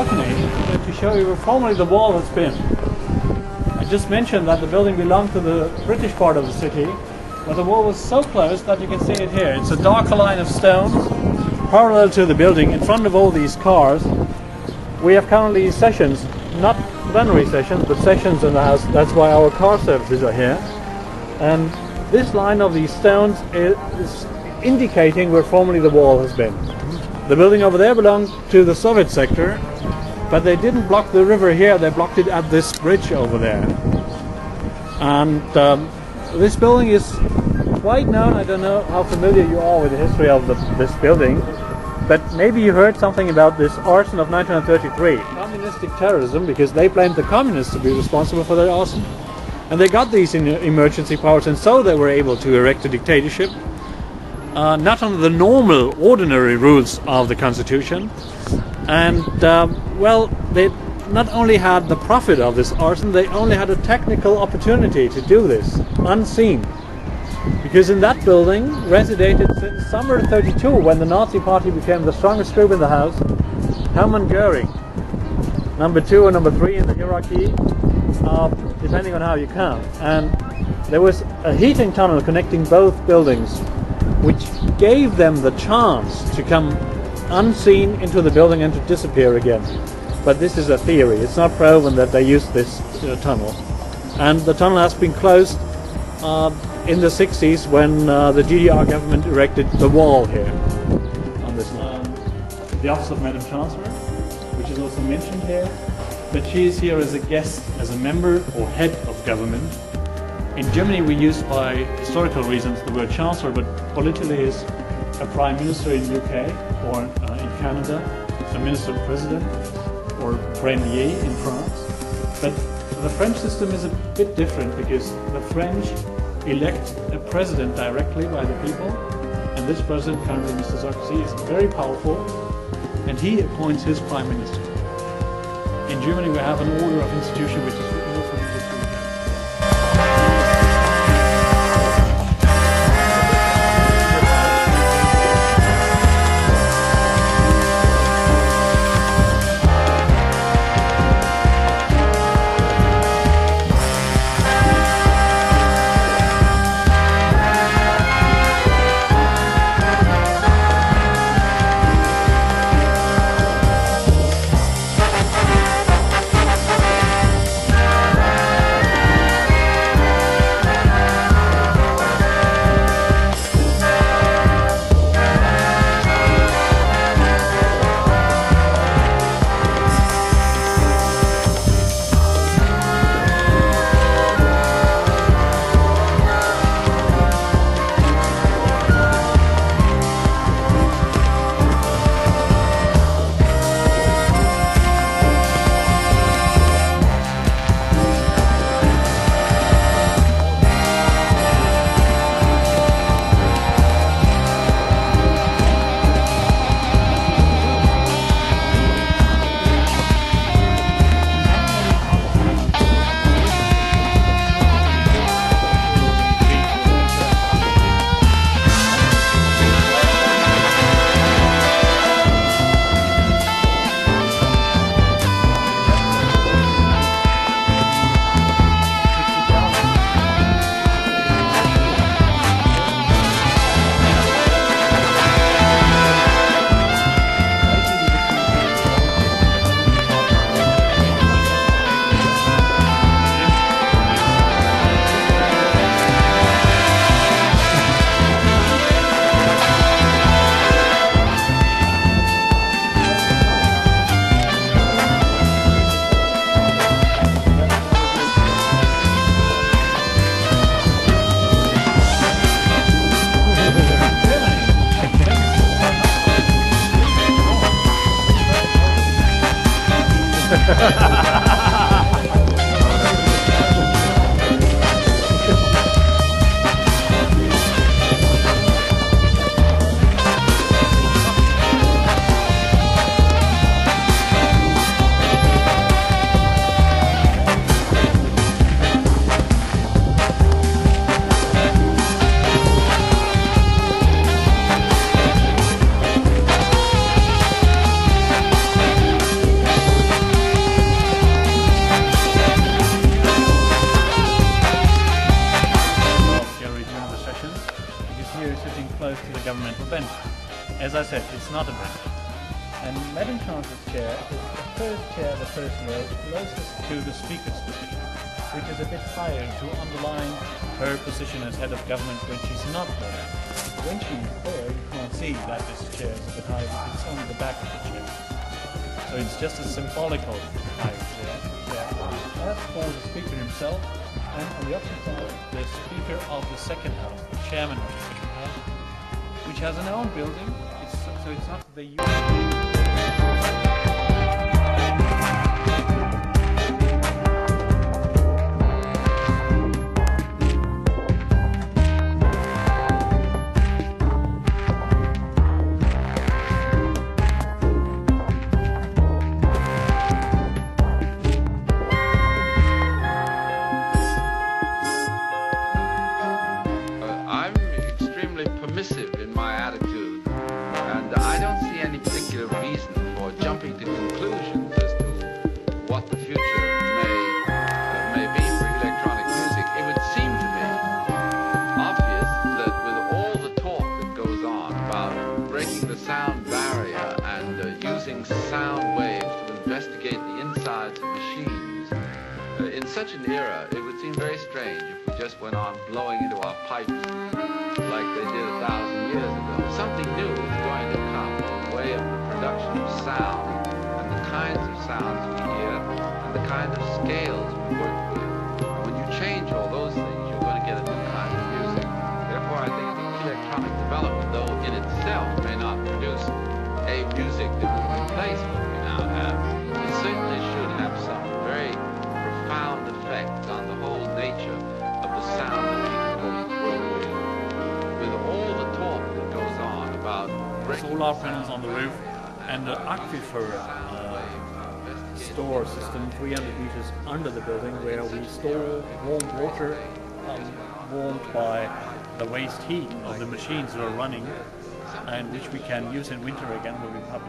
balcony to show you where formerly the wall has been. I just mentioned that the building belonged to the British part of the city, but the wall was so close that you can see it here. It's a darker line of stones parallel to the building in front of all these cars. We have currently sessions, not plenary sessions, but sessions in the house. That's why our car services are here. And this line of these stones is indicating where formerly the wall has been. The building over there belonged to the Soviet sector, but they didn't block the river here, they blocked it at this bridge over there. And this building is quite known. I don't know how familiar you are with the history of this building, but maybe you heard something about this arson of 1933. Communistic terrorism, because they blamed the communists to be responsible for their arson. And they got these emergency powers, and so they were able to erect a dictatorship. Not under the normal, ordinary rules of the Constitution. And, well, they not only had the profit of this arson, they only had a technical opportunity to do this, unseen. Because in that building resided since summer '32, when the Nazi Party became the strongest group in the house, Hermann Göring, number 2 and number 3 in the hierarchy, depending on how you count. And there was a heating tunnel connecting both buildings, which gave them the chance to come unseen into the building and to disappear again. But this is a theory. It's not proven that they used this tunnel. And the tunnel has been closed in the 60s when the GDR government erected the wall here on this line. The office of Madam Chancellor, which is also mentioned here, but she is here as a guest, as a member or head of government. In Germany we use, by historical reasons, the word chancellor, but politically is a prime minister in UK, or in Canada, a minister president, or premier in France. But the French system is a bit different, because the French elect a president directly by the people, and this president, currently Mr. Sarkozy, is very powerful, and he appoints his prime minister. In Germany we have an order of institution which is more for the as I said, it's not a British. And Madame Chancellor's chair is the first chair, the first row, closest to the Speaker's position, which is a bit higher to underline her position as head of government when she's not there. When she's there, you can't see that this chair is a bit high because it's only the back of the chair. So it's just a symbolical high chair. As for the Speaker himself, and on the opposite side, the Speaker of the Second House, the Chairman of the Second House, which has an own building, so it's not the usual. Permissive in my attitude, and I don't see any particular reason for jumping to conclusions as to what the future may be for electronic music. It would seem to me obvious that with all the talk that goes on about breaking the sound barrier and using sound waves to investigate the insides of machines, in such an era it would seem very strange if we just went on blowing into our pipes like they did 1,000 years ago. Something new is going to come in the way of the production of sound and the kinds of sounds we hear and the kind of scales we work with. And when you change all those things, you're going to get a new kind of music. Therefore, I think the electronic development, though in itself may not produce a music that will replace what we now have, it certainly should have some very profound effect on the whole nature of the sound that people work with. With all the talk that goes on about solar panels on the roof and the aquifer store system 300 meters under the building, where we store warm water warmed by the waste heat of the machines that are running, and which we can use in winter again when we have